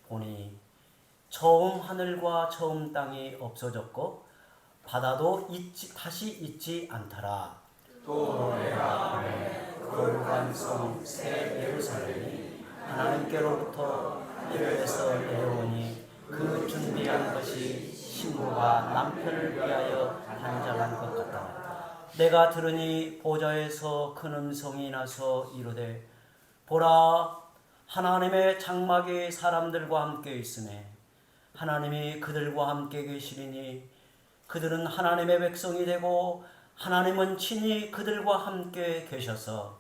보니 처음 하늘과 처음 땅이 없어졌고 바다도 다시 있지 않더라. 또 내가 밤에 거룩한 성 새 예루살렘이 하나님께로부터 하늘에서 내려오니 그 준비한 것이 신부가 남편을 위하여 단장한 것 같다. 내가 들으니 보좌에서 큰 음성이 나서 이르되 보라, 하나님의 장막이 사람들과 함께 있으매 하나님이 그들과 함께 계시리니 그들은 하나님의 백성이 되고 하나님은 친히 그들과 함께 계셔서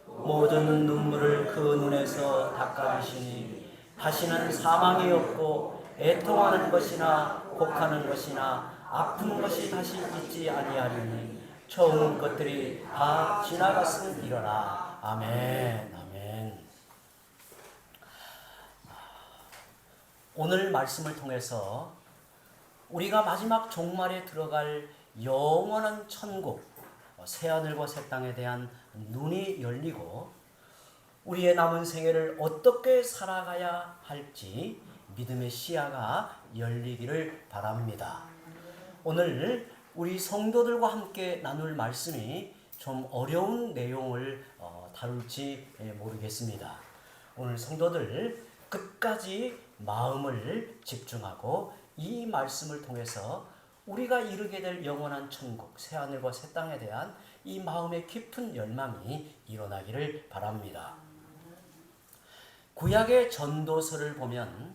모든 눈물을 그 눈에서 닦아주시니 다시는 사망이 없고 애통하는 것이나 곡하는 것이나 아픈 것이 다시 있지 아니하리니 처음 것들이 다 지나갔음이로라. 아멘. 아멘. 오늘 말씀을 통해서 우리가 마지막 종말에 들어갈 영원한 천국, 새하늘과 새 땅에 대한 눈이 열리고 우리의 남은 생애를 어떻게 살아가야 할지 믿음의 시야가 열리기를 바랍니다. 오늘 우리 성도들과 함께 나눌 말씀이 좀 어려운 내용을 다룰지 모르겠습니다. 오늘 성도들 끝까지 마음을 집중하고 이 말씀을 통해서 우리가 이루게 될 영원한 천국, 새하늘과 새 땅에 대한 이 마음의 깊은 열망이 일어나기를 바랍니다. 구약의 전도서를 보면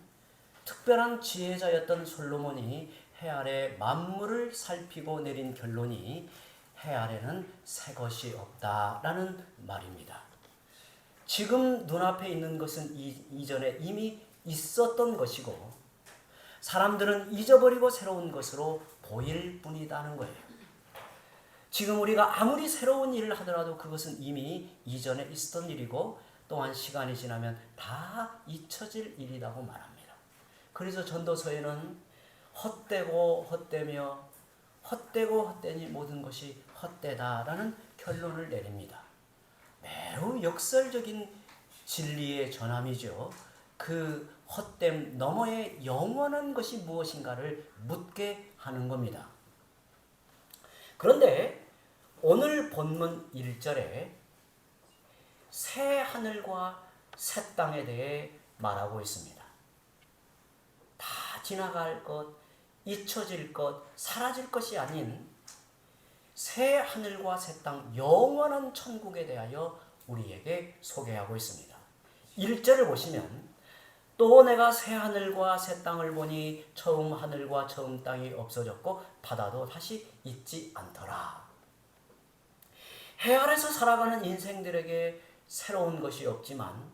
특별한 지혜자였던 솔로몬이 해 아래 만물을 살피고 내린 결론이 해 아래는 새 것이 없다라는 말입니다. 지금 눈앞에 있는 것은 이전에 이미 있었던 것이고 사람들은 잊어버리고 새로운 것으로 보일 뿐이다는 거예요. 지금 우리가 아무리 새로운 일을 하더라도 그것은 이미 이전에 있었던 일이고 또한 시간이 지나면 다 잊혀질 일이라고 말합니다. 그래서 전도서에는 헛되고 헛되며 헛되고 헛되니 모든 것이 헛되다라는 결론을 내립니다. 매우 역설적인 진리의 전함이죠. 그 헛됨 너머의 영원한 것이 무엇인가를 묻게 하는 겁니다. 그런데 오늘 본문 1절에 새 하늘과 새 땅에 대해 말하고 있습니다. 다 지나갈 것, 잊혀질 것, 사라질 것이 아닌 새 하늘과 새 땅, 영원한 천국에 대하여 우리에게 소개하고 있습니다. 1절을 보시면 또 내가 새 하늘과 새 땅을 보니 처음 하늘과 처음 땅이 없어졌고 바다도 다시 있지 않더라. 해 아래서 살아가는 인생들에게 새로운 것이 없지만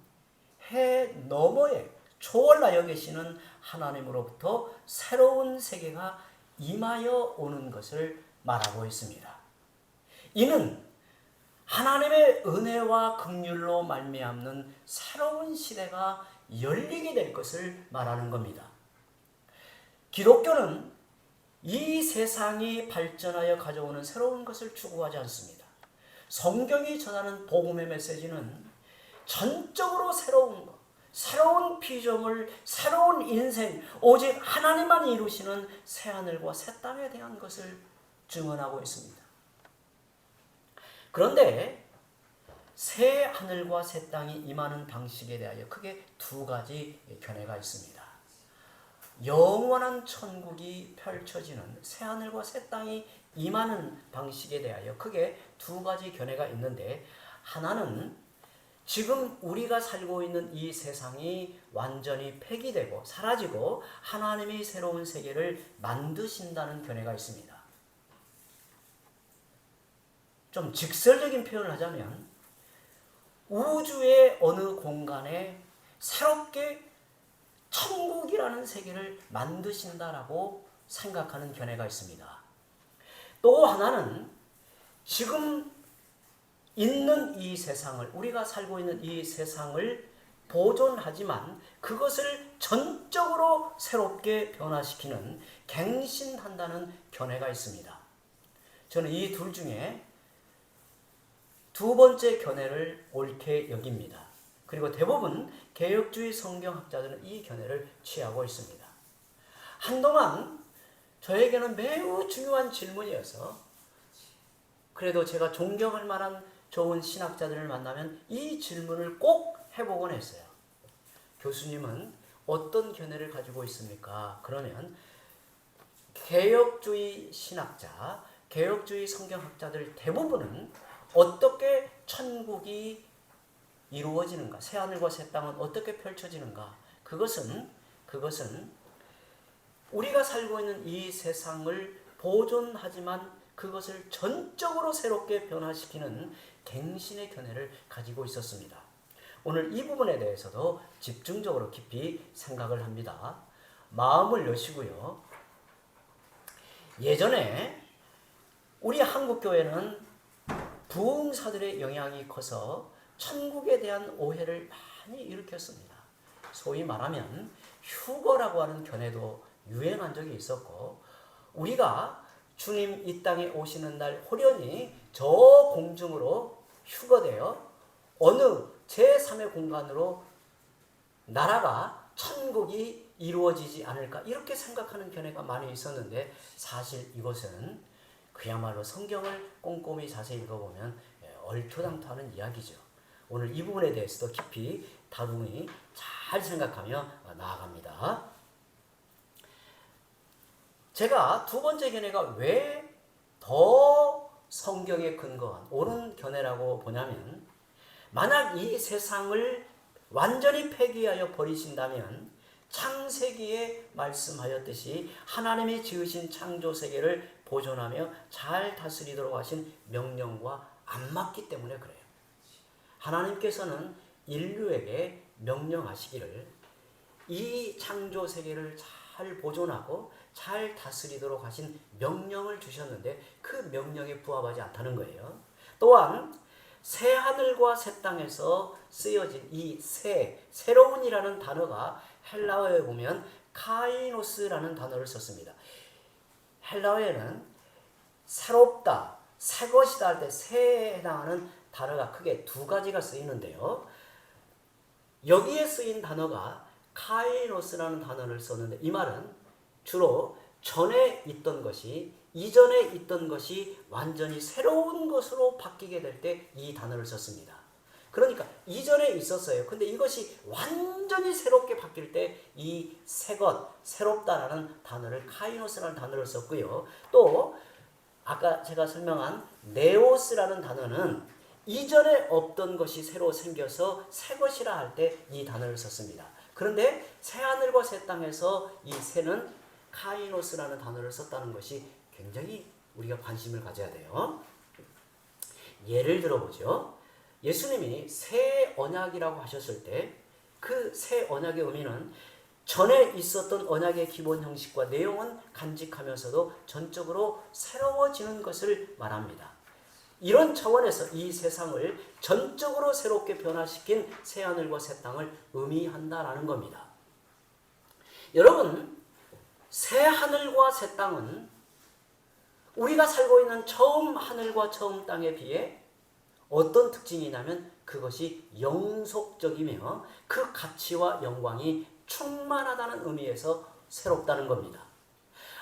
해 너머에 초월하여 계시는 하나님으로부터 새로운 세계가 임하여 오는 것을 말하고 있습니다. 이는 하나님의 은혜와 긍휼로 말미암는 새로운 시대가 열리게 될 것을 말하는 겁니다. 기독교는 이 세상이 발전하여 가져오는 새로운 것을 추구하지 않습니다. 성경이 전하는 복음의 메시지는 전적으로 새로운 것, 새로운 피조물, 새로운 인생, 오직 하나님만 이루시는 새하늘과 새 땅에 대한 것을 증언하고 있습니다. 그런데 새 하늘과 새 땅이 임하는 방식에 대하여 크게 두 가지 견해가 있습니다. 영원한 천국이 펼쳐지는 새 하늘과 새 땅이 임하는 방식에 대하여 크게 두 가지 견해가 있는데, 하나는 지금 우리가 살고 있는 이 세상이 완전히 폐기되고 사라지고 하나님이 새로운 세계를 만드신다는 견해가 있습니다. 좀 직설적인 표현을 하자면 우주의 어느 공간에 새롭게 천국이라는 세계를 만드신다라고 생각하는 견해가 있습니다. 또 하나는 지금 있는 이 세상을, 우리가 살고 있는 이 세상을 보존하지만 그것을 전적으로 새롭게 변화시키는, 갱신한다는 견해가 있습니다. 저는 이 둘 중에 두 번째 견해를 옳게 여깁니다. 그리고 대부분 개혁주의 성경학자들은 이 견해를 취하고 있습니다. 한동안 저에게는 매우 중요한 질문이어서 그래도 제가 존경할 만한 좋은 신학자들을 만나면 이 질문을 꼭 해보곤 했어요. 교수님은 어떤 견해를 가지고 있습니까? 그러면 개혁주의 신학자, 개혁주의 성경학자들 대부분은 어떻게 천국이 이루어지는가? 새하늘과 새 땅은 어떻게 펼쳐지는가? 그것은 우리가 살고 있는 이 세상을 보존하지만 그것을 전적으로 새롭게 변화시키는 갱신의 견해를 가지고 있었습니다. 오늘 이 부분에 대해서도 집중적으로 깊이 생각을 합니다. 마음을 여시고요. 예전에 우리 한국교회는 부흥사들의 영향이 커서 천국에 대한 오해를 많이 일으켰습니다. 소위 말하면 휴거라고 하는 견해도 유행한 적이 있었고, 우리가 주님 이 땅에 오시는 날 호련히 저 공중으로 휴거되어 어느 제3의 공간으로 나라가 천국이 이루어지지 않을까 이렇게 생각하는 견해가 많이 있었는데, 사실 이것은 그야말로 성경을 꼼꼼히 자세히 읽어보면 얼토당토하는 이야기죠. 오늘 이 부분에 대해서도 깊이 다루니 잘 생각하며 나아갑니다. 제가 두 번째 견해가 왜 더 성경에 근거한 옳은 견해라고 보냐면, 만약 이 세상을 완전히 폐기하여 버리신다면 창세기에 말씀하였듯이 하나님이 지으신 창조세계를 보존하며 잘 다스리도록 하신 명령과 안 맞기 때문에 그래요. 하나님께서는 인류에게 명령하시기를 이 창조세계를 잘 보존하고 잘 다스리도록 하신 명령을 주셨는데 그 명령에 부합하지 않다는 거예요. 또한 새하늘과 새 땅에서 쓰여진 이 새로운이라는 단어가 헬라어에 보면 카이노스라는 단어를 썼습니다. 헬라어에는 새롭다, 새 것이다 할 때 새에 해당하는 단어가 크게 두 가지가 쓰이는데요. 여기에 쓰인 단어가 카이노스라는 단어를 썼는데, 이 말은 주로 전에 있던 것이, 이전에 있던 것이 완전히 새로운 것으로 바뀌게 될 때 이 단어를 썼습니다. 그러니까 이전에 있었어요. 근데 이것이 완전히 새롭게 바뀔 때 이 새것, 새롭다라는 단어를 카이노스라는 단어를 썼고요. 또 아까 제가 설명한 네오스라는 단어는 이전에 없던 것이 새로 생겨서 새 것이라 할 때 이 단어를 썼습니다. 그런데 새하늘과 새 땅에서 이 새는 카이노스라는 단어를 썼다는 것이 굉장히 우리가 관심을 가져야 돼요. 예를 들어보죠. 예수님이 새 언약이라고 하셨을 때 그 새 언약의 의미는 전에 있었던 언약의 기본 형식과 내용은 간직하면서도 전적으로 새로워지는 것을 말합니다. 이런 차원에서 이 세상을 전적으로 새롭게 변화시킨 새하늘과 새 땅을 의미한다라는 겁니다. 여러분, 새하늘과 새 땅은 우리가 살고 있는 처음 하늘과 처음 땅에 비해 어떤 특징이 있냐면 그것이 영속적이며 그 가치와 영광이 충만하다는 의미에서 새롭다는 겁니다.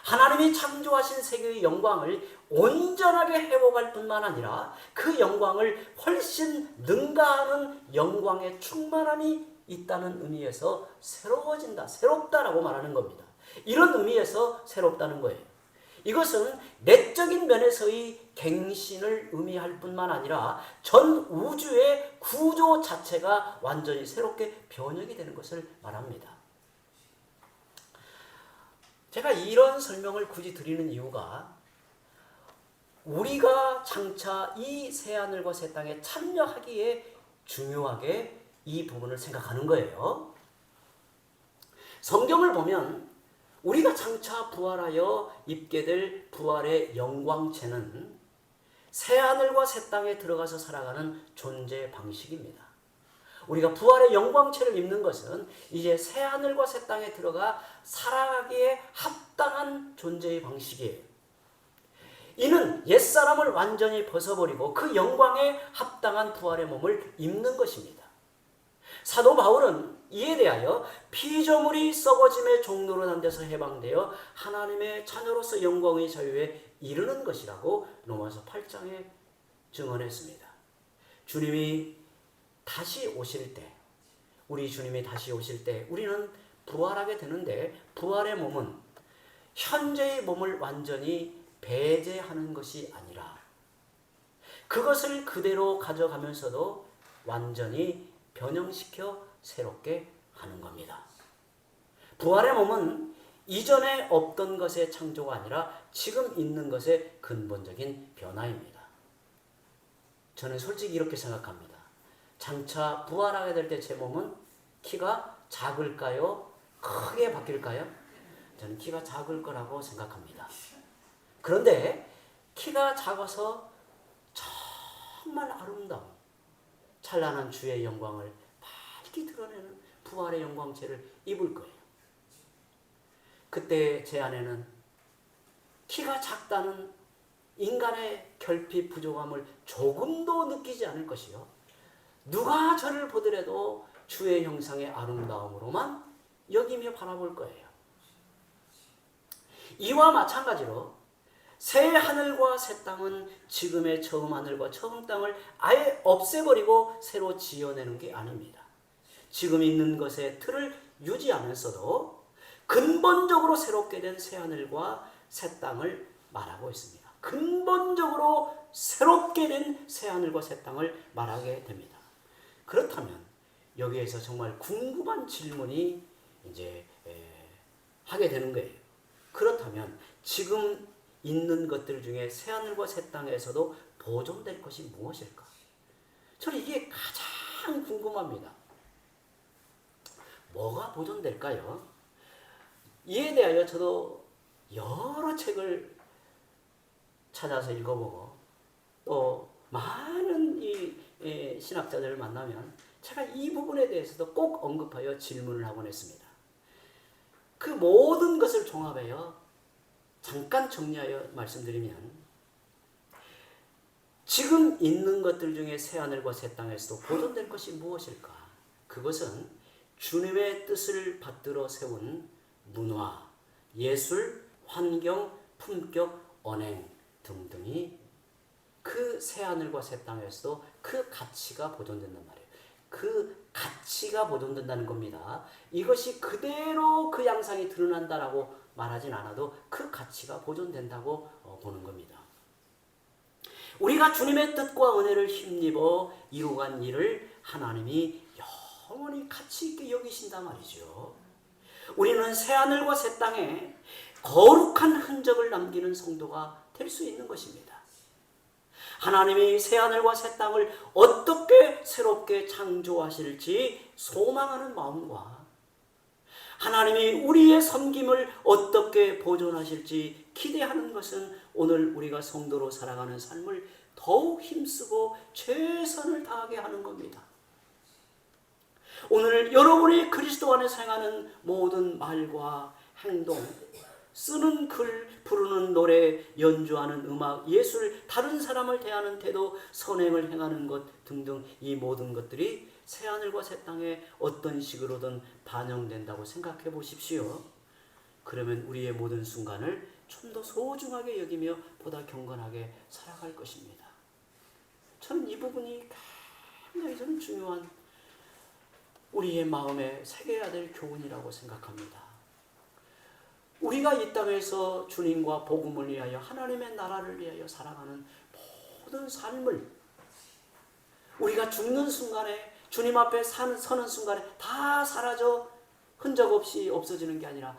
하나님이 창조하신 세계의 영광을 온전하게 회복할 뿐만 아니라 그 영광을 훨씬 능가하는 영광의 충만함이 있다는 의미에서 새로워진다, 새롭다라고 말하는 겁니다. 이런 의미에서 새롭다는 거예요. 이것은 내적인 면에서의 갱신을 의미할 뿐만 아니라 전 우주의 구조 자체가 완전히 새롭게 변혁이 되는 것을 말합니다. 제가 이런 설명을 굳이 드리는 이유가 우리가 장차 이 새하늘과 새 땅에 참여하기에 중요하게 이 부분을 생각하는 거예요. 성경을 보면 우리가 장차 부활하여 입게 될 부활의 영광체는 새하늘과 새 땅에 들어가서 살아가는 존재 방식입니다. 우리가 부활의 영광체를 입는 것은 이제 새하늘과 새 땅에 들어가 살아가기에 합당한 존재의 방식이에요. 이는 옛사람을 완전히 벗어버리고 그 영광에 합당한 부활의 몸을 입는 것입니다. 사도 바울은 이에 대하여 피조물이 썩어짐의 종로로 난 데서 해방되어 하나님의 자녀로서 영광의 자유에 이르는 것이라고 로마서 8장에 증언했습니다. 주님이 다시 오실 때, 우리 주님이 다시 오실 때 우리는 부활하게 되는데, 부활의 몸은 현재의 몸을 완전히 배제하는 것이 아니라 그것을 그대로 가져가면서도 완전히 변형시켜 새롭게 하는 겁니다. 부활의 몸은 이전에 없던 것의 창조가 아니라 지금 있는 것의 근본적인 변화입니다. 저는 솔직히 이렇게 생각합니다. 장차 부활하게 될 때 제 몸은 키가 작을까요? 크게 바뀔까요? 저는 키가 작을 거라고 생각합니다. 그런데 키가 작아서 정말 아름다운 찬란한 주의 영광을 밝게 드러내는 부활의 영광체를 입을 거예요. 그때 제 안에는 키가 작다는 인간의 결핍 부족함을 조금도 느끼지 않을 것이요, 누가 저를 보더라도 주의 형상의 아름다움으로만 여기며 바라볼 거예요. 이와 마찬가지로 새 하늘과 새 땅은 지금의 처음 하늘과 처음 땅을 아예 없애버리고 새로 지어내는 게 아닙니다. 지금 있는 것의 틀을 유지하면서도 근본적으로 새롭게 된 새 하늘과 새 땅을 말하고 있습니다. 근본적으로 새롭게 된 새 하늘과 새 땅을 말하게 됩니다. 그렇다면 여기에서 정말 궁금한 질문이 이제 하게 되는 거예요. 그렇다면 지금 있는 것들 중에 새 하늘과 새 땅에서도 보존될 것이 무엇일까? 저는 이게 가장 궁금합니다. 뭐가 보존될까요? 이에 대하여 저도 여러 책을 찾아서 읽어보고 또 많은 이 신학자들을 만나면 제가 이 부분에 대해서도 꼭 언급하여 질문을 하곤 했습니다. 그 모든 것을 종합하여 잠깐 정리하여 말씀드리면, 지금 있는 것들 중에 새 하늘과 새 땅에서도 보존될 것이 무엇일까? 그것은 주님의 뜻을 받들어 세운 문화, 예술, 환경, 품격, 언행 등등이 그 새 하늘과 새 땅에서도 그 가치가 보존된단 말이에요. 그 가치가 보존된다는 겁니다. 이것이 그대로 그 양상이 드러난다라고 말하진 않아도 그 가치가 보존된다고 보는 겁니다. 우리가 주님의 뜻과 은혜를 힘입어 이루간 일을 하나님이 영원히 가치 있게 여기신단 말이죠. 우리는 새하늘과 새 땅에 거룩한 흔적을 남기는 성도가 될 수 있는 것입니다. 하나님이 새하늘과 새 땅을 어떻게 새롭게 창조하실지 소망하는 마음과 하나님이 우리의 섬김을 어떻게 보존하실지 기대하는 것은 오늘 우리가 성도로 살아가는 삶을 더욱 힘쓰고 최선을 다하게 하는 겁니다. 오늘 여러분이 그리스도 안에서 행하는 모든 말과 행동, 쓰는 글, 부르는 노래, 연주하는 음악, 예술, 다른 사람을 대하는 태도, 선행을 행하는 것 등등 이 모든 것들이 새하늘과 새 땅에 어떤 식으로든 반영된다고 생각해 보십시오. 그러면 우리의 모든 순간을 좀 더 소중하게 여기며 보다 경건하게 살아갈 것입니다. 저는 이 부분이 굉장히 저는 중요한 우리의 마음에 새겨야 될 교훈이라고 생각합니다. 우리가 이 땅에서 주님과 복음을 위하여 하나님의 나라를 위하여 살아가는 모든 삶을 우리가 죽는 순간에 주님 앞에 서는 순간에 다 사라져 흔적 없이 없어지는 게 아니라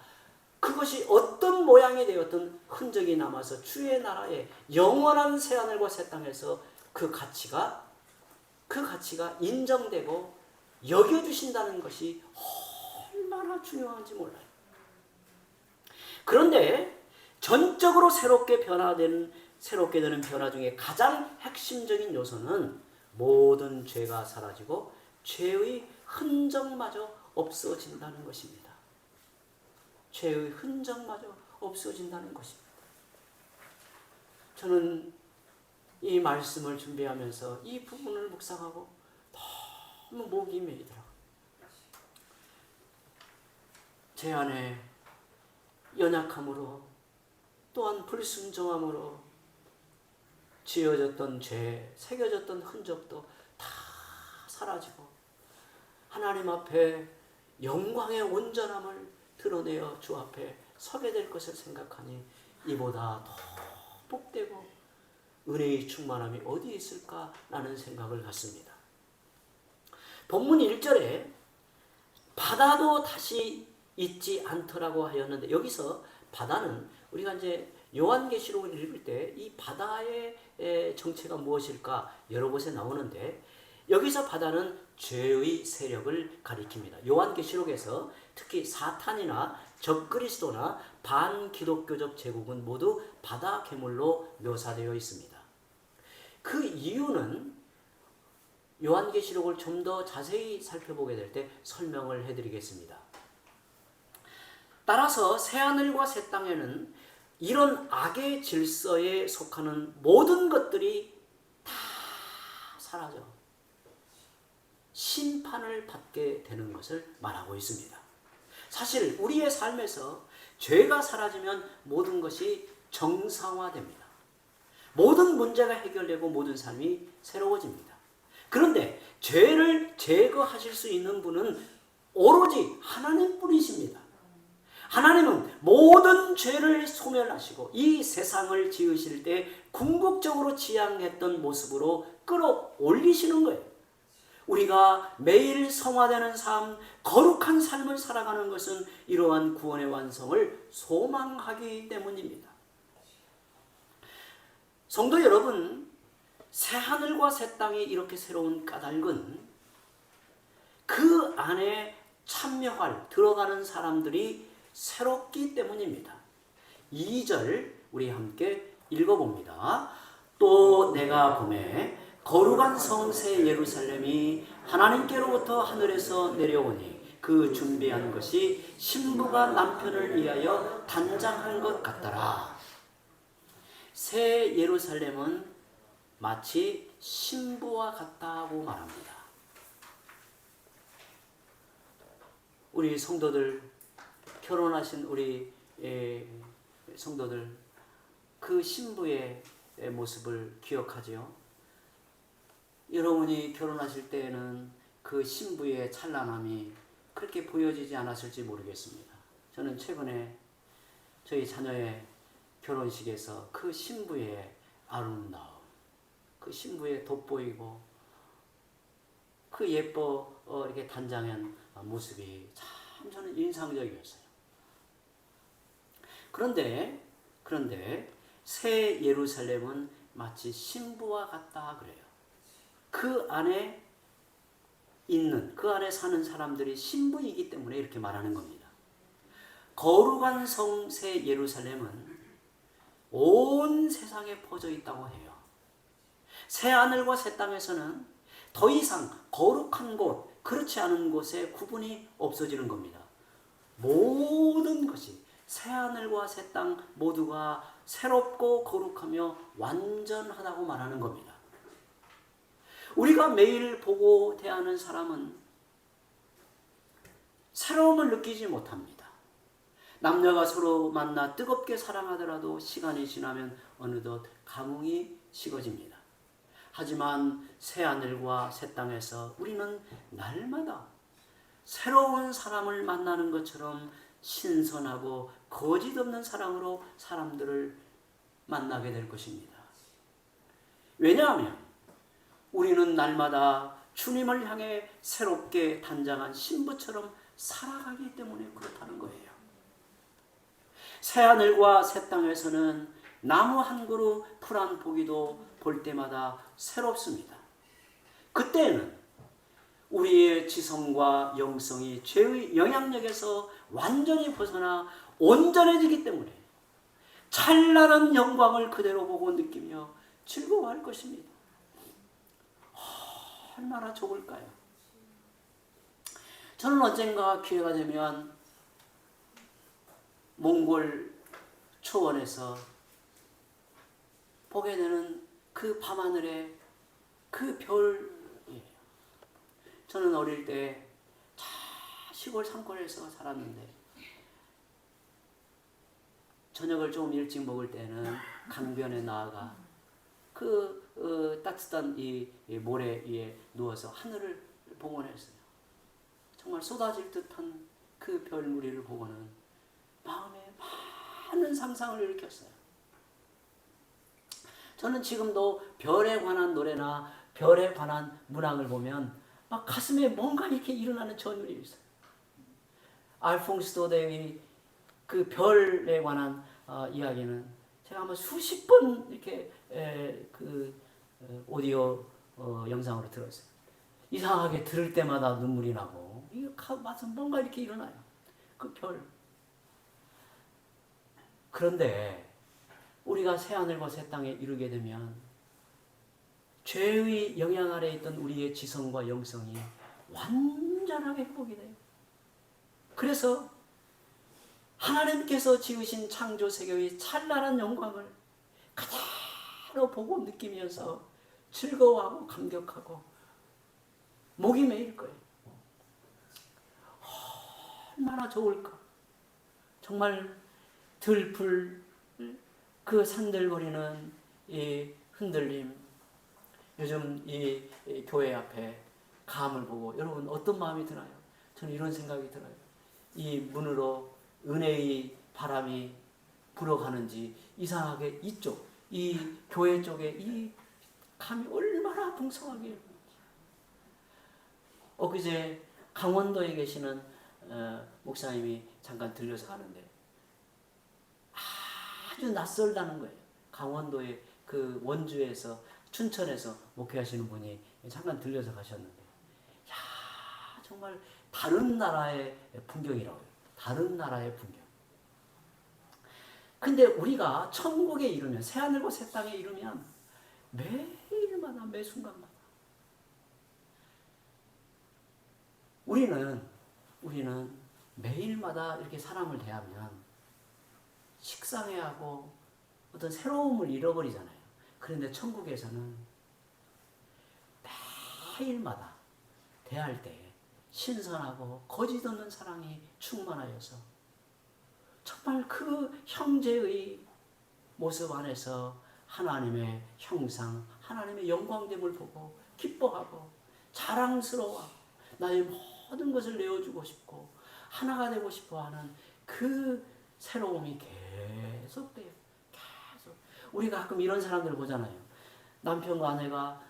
그것이 어떤 모양이 되었든 흔적이 남아서 주의 나라에 영원한 새하늘과 새 땅에서 그 가치가 인정되고 여겨주신다는 것이 얼마나 중요한지 몰라요. 그런데 전적으로 새롭게 되는 변화 중에 가장 핵심적인 요소는 모든 죄가 사라지고 죄의 흔적마저 없어진다는 것입니다. 죄의 흔적마저 없어진다는 것입니다. 저는 이 말씀을 준비하면서 이 부분을 묵상하고 너무 목이 메이더라고요. 제 안에 연약함으로 또한 불순종함으로 지어졌던 죄, 새겨졌던 흔적도 다 사라지고 하나님 앞에 영광의 온전함을 드러내어 주 앞에 서게 될 것을 생각하니 이보다 더 복되고 은혜의 충만함이 어디 있을까라는 생각을 갖습니다. 본문 1절에 바다도 다시 있지 않더라고 하였는데, 여기서 바다는 우리가 이제 요한계시록을 읽을 때 이 바다의 정체가 무엇일까 여러 곳에 나오는데, 여기서 바다는 죄의 세력을 가리킵니다. 요한계시록에서 특히 사탄이나 적그리스도나 반기독교적 제국은 모두 바다 괴물로 묘사되어 있습니다. 그 이유는 요한계시록을 좀 더 자세히 살펴보게 될 때 설명을 해드리겠습니다. 따라서 새하늘과 새 땅에는 이런 악의 질서에 속하는 모든 것들이 다 사라져 심판을 받게 되는 것을 말하고 있습니다. 사실 우리의 삶에서 죄가 사라지면 모든 것이 정상화됩니다. 모든 문제가 해결되고 모든 삶이 새로워집니다. 그런데 죄를 제거하실 수 있는 분은 오로지 하나님뿐이십니다. 하나님은 모든 죄를 소멸하시고 이 세상을 지으실 때 궁극적으로 지향했던 모습으로 끌어올리시는 거예요. 우리가 매일 성화되는 삶, 거룩한 삶을 살아가는 것은 이러한 구원의 완성을 소망하기 때문입니다. 성도 여러분, 새 하늘과 새 땅이 이렇게 새로운 까닭은 그 안에 참여할, 들어가는 사람들이 새롭기 때문입니다. 2절 우리 함께 읽어봅니다. 또 내가 보매 거룩한 성 새 예루살렘이 하나님께로부터 하늘에서 내려오니 그 준비한 것이 신부가 남편을 위하여 단장한 것 같더라. 새 예루살렘은 마치 신부와 같다고 말합니다. 우리 성도들, 결혼하신 우리 성도들, 그 신부의 모습을 기억하지요. 여러분이 결혼하실 때에는 그 신부의 찬란함이 그렇게 보여지지 않았을지 모르겠습니다. 저는 최근에 저희 자녀의 결혼식에서 그 신부의 아름다움, 그 신부의 돋보이고 그 이렇게 단장한 모습이 참 저는 인상적이었어요. 그런데 새 예루살렘은 마치 신부와 같다 그래요. 그 안에 있는, 그 안에 사는 사람들이 신부이기 때문에 이렇게 말하는 겁니다. 거룩한 성 새 예루살렘은 온 세상에 퍼져 있다고 해요. 새 하늘과 새 땅에서는 더 이상 거룩한 곳, 그렇지 않은 곳에 구분이 없어지는 겁니다. 모든 것이 새 하늘과 새 땅 모두가 새롭고 거룩하며 완전하다고 말하는 겁니다. 우리가 매일 보고 대하는 사람은 새로움을 느끼지 못합니다. 남녀가 서로 만나 뜨겁게 사랑하더라도 시간이 지나면 어느덧 감흥이 식어집니다. 하지만 새 하늘과 새 땅에서 우리는 날마다 새로운 사람을 만나는 것처럼 신선하고 거짓 없는 사랑으로 사람들을 만나게 될 것입니다. 왜냐하면 우리는 날마다 주님을 향해 새롭게 단장한 신부처럼 살아가기 때문에 그렇다는 거예요. 새 하늘과 새 땅에서는 나무 한 그루 풀 한 포기도 볼 때마다 새롭습니다. 그때는 우리의 지성과 영성이 죄의 영향력에서 완전히 벗어나 온전해지기 때문에 찬란한 영광을 그대로 보고 느끼며 즐거워할 것입니다. 얼마나 좋을까요? 저는 언젠가 기회가 되면 몽골 초원에서 보게 되는 그 밤하늘의 그 별이에요. 저는 어릴 때 시골 산골에서 살았는데 저녁을 좀 일찍 먹을 때는 강변에 나아가 따뜻한 이 모래 위에 누워서 하늘을 봉헌했어요. 정말 쏟아질 듯한 그 별무리를 보고는 마음에 많은 상상을 일으켰어요. 저는 지금도 별에 관한 노래나 별에 관한 문학을 보면 막 가슴에 뭔가 이렇게 일어나는 전율이 있어요. 알퐁스 도데의 그 별에 관한 이야기는 제가 아마 수십 번 이렇게 오디오 영상으로 들었어요. 이상하게 들을 때마다 눈물이 나고 이거 맞아 뭔가 이렇게 일어나요. 그 별. 그런데 우리가 새하늘과 새 땅에 이르게 되면 죄의 영향 아래 있던 우리의 지성과 영성이 완전하게 회복이 돼요. 그래서 하나님께서 지으신 창조 세계의 찬란한 영광을 그대로 보고 느끼면서 즐거워하고 감격하고 목이 메일 거예요. 얼마나 좋을까. 정말 들풀 그 산들거리는 이 흔들림, 요즘 이 교회 앞에 감을 보고 여러분 어떤 마음이 드나요? 저는 이런 생각이 들어요. 이 문으로 은혜의 바람이 불어가는지 이상하게 이쪽 이 교회 쪽에 이 감이 얼마나 풍성하게. 엊그제 강원도에 계시는 목사님이 잠깐 들려서 가는데 아주 낯설다는 거예요. 강원도의 그 원주에서 춘천에서 목회하시는 분이 잠깐 들려서 가셨는데, 야 정말 다른 나라의 풍경이라고요. 다른 나라의 풍경. 근데 우리가 천국에 이르면, 새하늘과 새 땅에 이르면 매일마다 매 순간마다 우리는 매일마다 이렇게 사람을 대하면 식상해하고 어떤 새로움을 잃어버리잖아요. 그런데 천국에서는 매일마다 대할 때 신선하고 거짓 없는 사랑이 충만하여서 정말 그 형제의 모습 안에서 하나님의 형상, 하나님의 영광됨을 보고 기뻐하고 자랑스러워하고 나의 모든 것을 내어주고 싶고 하나가 되고 싶어하는 그 새로움이 계속돼요. 계속. 우리가 가끔 이런 사람들을 보잖아요. 남편과 아내가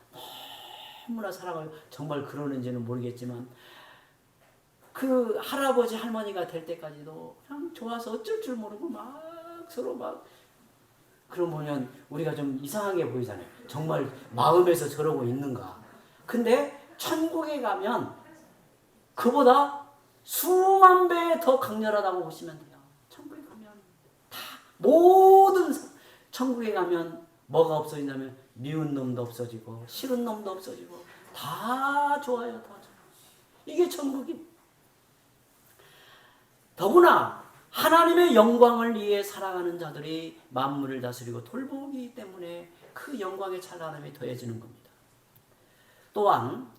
너무나 사랑을, 정말 그러는지는 모르겠지만 그 할아버지 할머니가 될 때까지도 그냥 좋아서 어쩔 줄 모르고 막 서로 막, 그럼 보면 우리가 좀 이상하게 보이잖아요. 정말 마음에서 저러고 있는가. 근데 천국에 가면 그보다 수만 배 더 강렬하다고 보시면 돼요. 천국에 가면 다 모든, 천국에 가면 뭐가 없어지냐면 미운 놈도 없어지고 싫은 놈도 없어지고 다 좋아요. 다 좋아요. 이게 천국입니다. 더구나 하나님의 영광을 위해 살아가는 자들이 만물을 다스리고 돌보기 때문에 그 영광의 찬란함이 더해지는 겁니다. 또한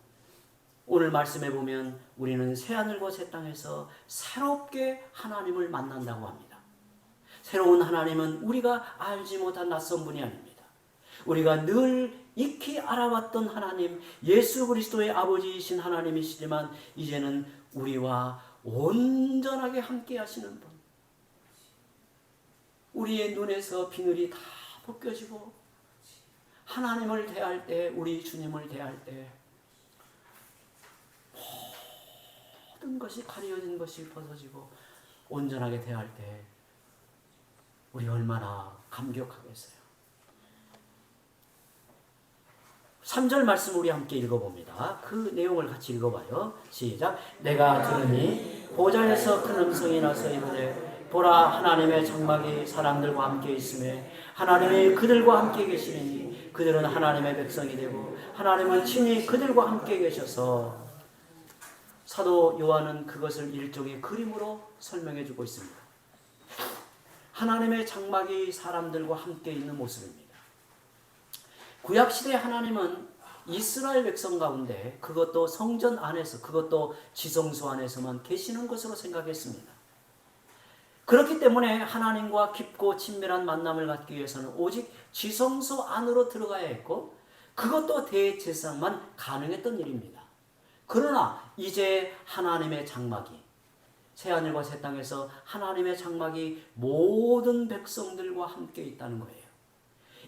오늘 말씀해 보면 우리는 새하늘과 새 땅에서 새롭게 하나님을 만난다고 합니다. 새로운 하나님은 우리가 알지 못한 낯선 분이 아닙니다. 우리가 늘 익히 알아왔던 하나님, 예수 그리스도의 아버지이신 하나님이시지만 이제는 우리와 온전하게 함께 하시는 분. 우리의 눈에서 비늘이 다 벗겨지고 하나님을 대할 때, 우리 주님을 대할 때 모든 것이 가려진 것이 벗어지고 온전하게 대할 때 우리 얼마나 감격하겠어요. 3절 말씀 우리 함께 읽어봅니다. 그 내용을 같이 읽어봐요. 시작. 내가 들으니 보좌에서 큰 음성이 나서 이르되 보라 하나님의 장막이 사람들과 함께 있으며 하나님이 그들과 함께 계시니 그들은 하나님의 백성이 되고 하나님은 친히 그들과 함께 계셔서. 사도 요한은 그것을 일종의 그림으로 설명해 주고 있습니다. 하나님의 장막이 사람들과 함께 있는 모습입니다. 구약시대 하나님은 이스라엘 백성 가운데, 그것도 성전 안에서, 그것도 지성소 안에서만 계시는 것으로 생각했습니다. 그렇기 때문에 하나님과 깊고 친밀한 만남을 갖기 위해서는 오직 지성소 안으로 들어가야 했고 그것도 대제사장만 가능했던 일입니다. 그러나 이제 하나님의 장막이 새하늘과 새 땅에서 하나님의 장막이 모든 백성들과 함께 있다는 거예요.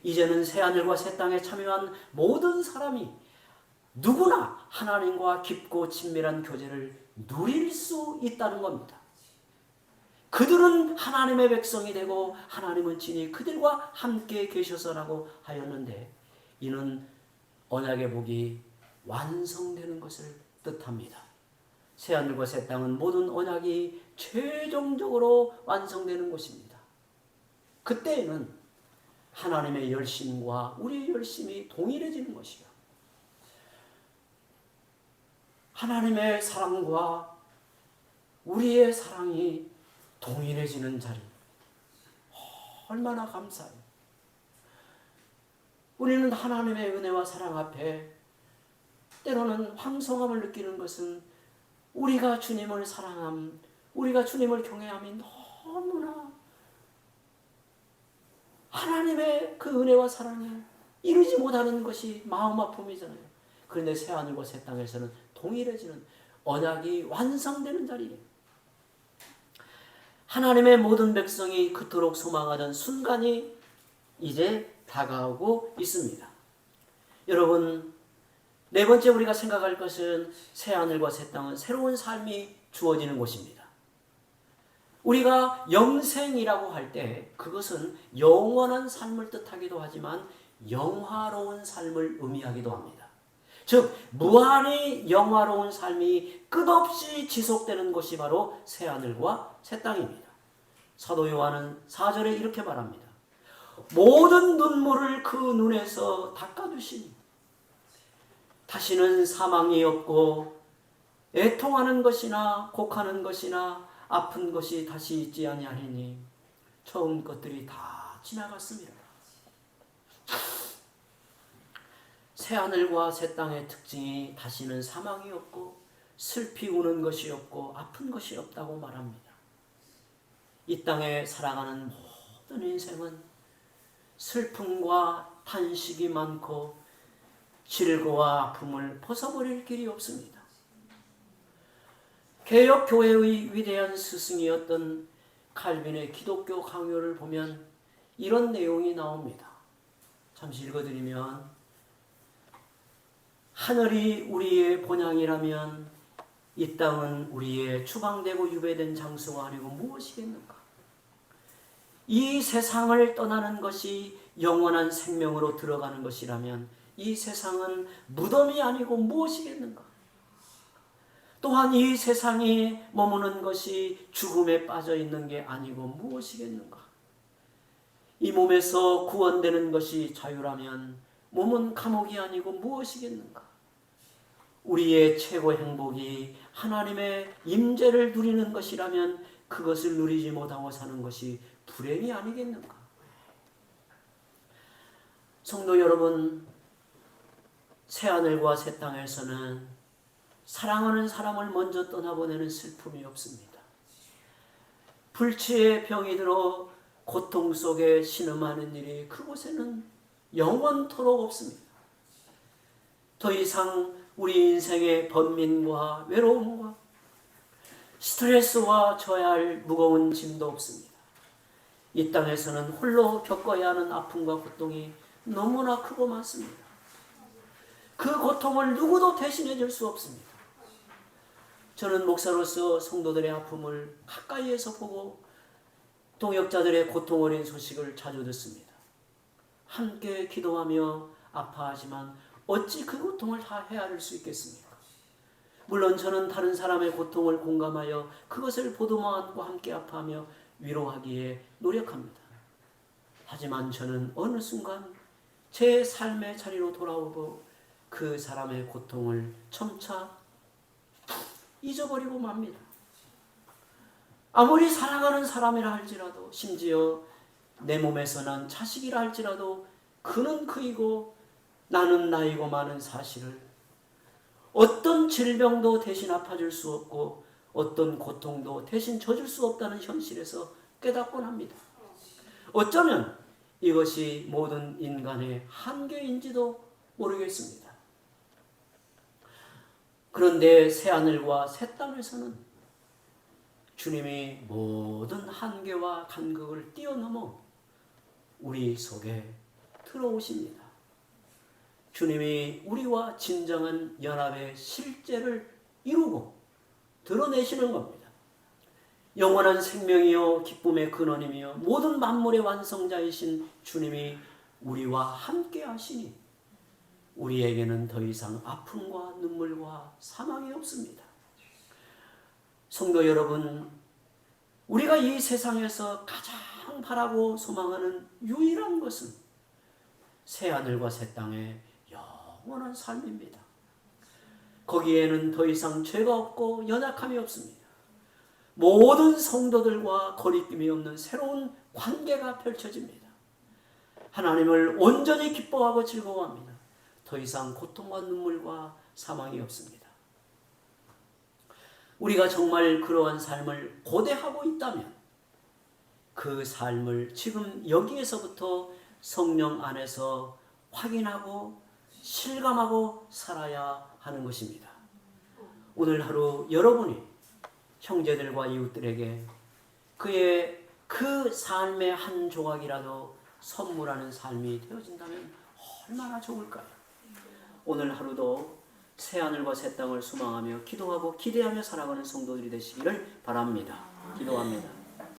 이제는 새하늘과 새 땅에 참여한 모든 사람이 누구나 하나님과 깊고 친밀한 교제를 누릴 수 있다는 겁니다. 그들은 하나님의 백성이 되고 하나님은 친히 그들과 함께 계셔서라고 하였는데 이는 언약의 복이 완성되는 것을 뜻합니다. 새하늘과 새 땅은 모든 언약이 최종적으로 완성되는 것입니다. 그때에는 하나님의 열심과 우리의 열심이 동일해지는 것이요. 하나님의 사랑과 우리의 사랑이 동일해지는 자리. 얼마나 감사해요. 우리는 하나님의 은혜와 사랑 앞에 때로는 황송함을 느끼는 것은 우리가 주님을 사랑함, 우리가 주님을 경외함이 너무나 하나님의 그 은혜와 사랑에 이루지 못하는 것이 마음 아픔이잖아요. 그런데 새하늘과 새 땅에서는 동일해지는 언약이 완성되는 자리예요. 하나님의 모든 백성이 그토록 소망하던 순간이 이제 다가오고 있습니다. 여러분, 네 번째 우리가 생각할 것은 새하늘과 새 땅은 새로운 삶이 주어지는 곳입니다. 우리가 영생이라고 할 때 그것은 영원한 삶을 뜻하기도 하지만 영화로운 삶을 의미하기도 합니다. 즉 무한히 영화로운 삶이 끝없이 지속되는 곳이 바로 새하늘과 새 땅입니다. 사도 요한은 4절에 이렇게 말합니다. 모든 눈물을 그 눈에서 닦아주시니 다시는 사망이 없고 애통하는 것이나 곡하는 것이나 아픈 것이 다시 있지 아니하리니 처음 것들이 다 지나갔습니다. 새하늘과 새 땅의 특징이 다시는 사망이 없고 슬피 우는 것이 없고 아픈 것이 없다고 말합니다. 이 땅에 살아가는 모든 인생은 슬픔과 탄식이 많고 질고와 아픔을 벗어버릴 길이 없습니다. 개혁교회의 위대한 스승이었던 칼빈의 기독교 강요를 보면 이런 내용이 나옵니다. 잠시 읽어드리면 하늘이 우리의 본향이라면 이 땅은 우리의 추방되고 유배된 장소가 아니고 무엇이겠는가? 이 세상을 떠나는 것이 영원한 생명으로 들어가는 것이라면 이 세상은 무덤이 아니고 무엇이겠는가? 또한 이 세상에 머무는 것이 죽음에 빠져 있는 게 아니고 무엇이겠는가? 이 몸에서 구원되는 것이 자유라면 몸은 감옥이 아니고 무엇이겠는가? 우리의 최고 행복이 하나님의 임재를 누리는 것이라면 그것을 누리지 못하고 사는 것이 불행이 아니겠는가? 성도 여러분, 새하늘과 새 땅에서는 사랑하는 사람을 먼저 떠나보내는 슬픔이 없습니다. 불치의 병이 들어 고통 속에 신음하는 일이 그곳에는 영원토록 없습니다. 더 이상 우리 인생의 번민과 외로움과 스트레스와 져야 할 무거운 짐도 없습니다. 이 땅에서는 홀로 겪어야 하는 아픔과 고통이 너무나 크고 많습니다. 그 고통을 누구도 대신해 줄 수 없습니다. 저는 목사로서 성도들의 아픔을 가까이에서 보고 동역자들의 고통 어린 소식을 자주 듣습니다. 함께 기도하며 아파하지만 어찌 그 고통을 다 헤아릴 수 있겠습니까? 물론 저는 다른 사람의 고통을 공감하여 그것을 보듬어 안고 함께 아파하며 위로하기에 노력합니다. 하지만 저는 어느 순간 제 삶의 자리로 돌아오고 그 사람의 고통을 점차 잊어버리고 맙니다. 아무리 사랑하는 사람이라 할지라도 심지어 내 몸에서 난 자식이라 할지라도 그는 그이고 나는 나이고 마는 사실을 어떤 질병도 대신 아파줄 수 없고 어떤 고통도 대신 져줄 수 없다는 현실에서 깨닫곤 합니다. 어쩌면 이것이 모든 인간의 한계인지도 모르겠습니다. 그런데 새하늘과 새 땅에서는 주님이 모든 한계와 간극을 뛰어넘어 우리 속에 들어오십니다. 주님이 우리와 진정한 연합의 실제를 이루고 드러내시는 겁니다. 영원한 생명이요 기쁨의 근원이며 모든 만물의 완성자이신 주님이 우리와 함께 하시니 우리에게는 더 이상 아픔과 눈물과 사망이 없습니다. 성도 여러분, 우리가 이 세상에서 가장 바라고 소망하는 유일한 것은 새하늘과 새 땅의 영원한 삶입니다. 거기에는 더 이상 죄가 없고 연약함이 없습니다. 모든 성도들과 거리낌이 없는 새로운 관계가 펼쳐집니다. 하나님을 온전히 기뻐하고 즐거워합니다. 더 이상 고통과 눈물과 사망이 없습니다. 우리가 정말 그러한 삶을 고대하고 있다면 그 삶을 지금 여기에서부터 성령 안에서 확인하고 실감하고 살아야 하는 것입니다. 오늘 하루 여러분이 형제들과 이웃들에게 그의 그 삶의 한 조각이라도 선물하는 삶이 되어진다면 얼마나 좋을까요? 오늘 하루도 새하늘과 새 땅을 소망하며 기도하고 기대하며 살아가는 성도들이 되시기를 바랍니다. 기도합니다.